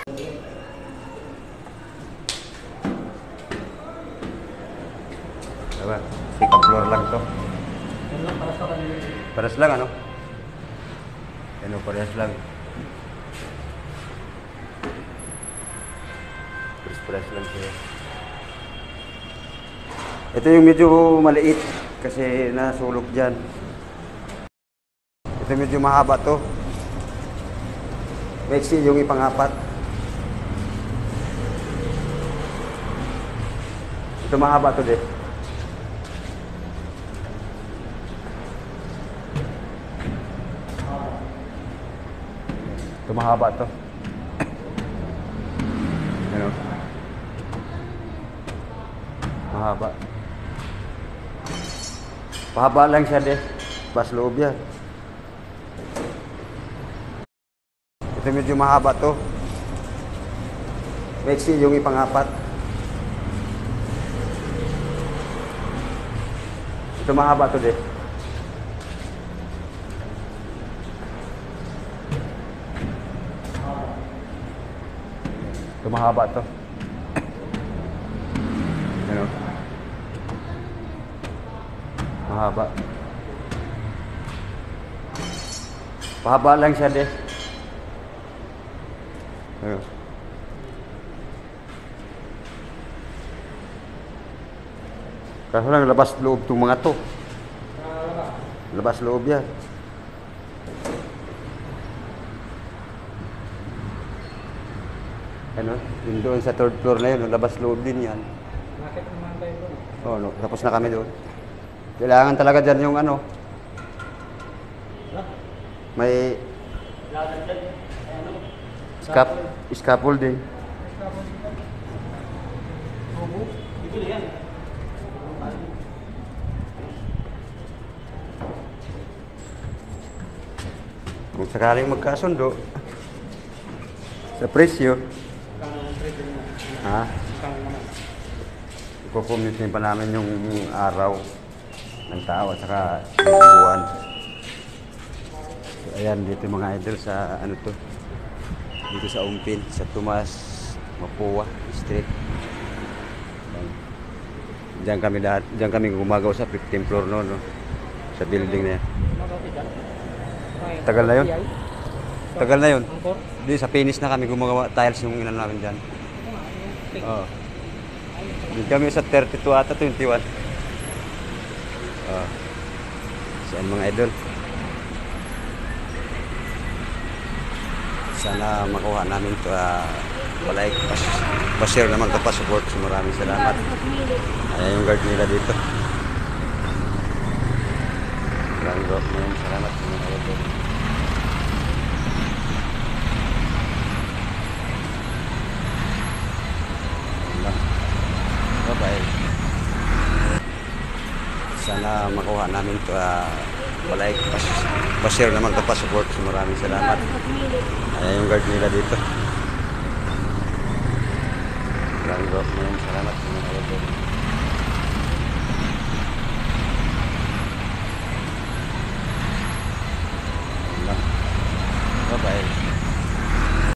Diba? Second floor lang to. Pares lang ano? Ano, pares lang. Pares lang siya. Ito yung medyo maliit kasi nasulok dyan. Ito medyo mahaba to. Maiksi yung ipang-apat. Ito mahaba to din. Ito mahaba to. Ano? Mahaba. Pahaba lang siya din. Bas loob yan. Ito medyo mahaba to. Maiksi yung ipang-apat. Ito mahaba to din. Ito mahaba to. Ano? Mahaba. Pahaba lang siya din. Ano? Kaso lang labas loob itong mga to. Labas loob yan. Ano? Yung doon sa third floor na yun, labas loob din yan. Bakit naman tayo doon? Oo, no, tapos na kami doon. Kailangan talaga dyan yung ano. May scaffolding. Kung sakaling magkasundo sa presyo, ha? Ipo-commute din pa namin yung araw ng tao at saka yung buwan. So, ayan, dito mga idol sa ano to, dito sa Umpin, sa Tomas Mapua Street. Diyan kami gumagawa sa 15th floor no, sa building na yan. Tagal na yun? Tagal na yun? Di, sa finish na kami gumagawa, tiles yung inan namin dyan. Oo. Di kami sa 32 ata, 21. Oo. Saan mga idol? Sana makuha namin ito. Palike, pa-share naman ito, pa-support. So, maraming salamat. Ayan yung guard nila dito. Maraming salamat mga idol. Bye-bye. Sana makuha namin ito. Palike, pa-share naman ito, pa-support. So, maraming salamat. Ayan yung guard nila dito. Maraming salamat mga idol.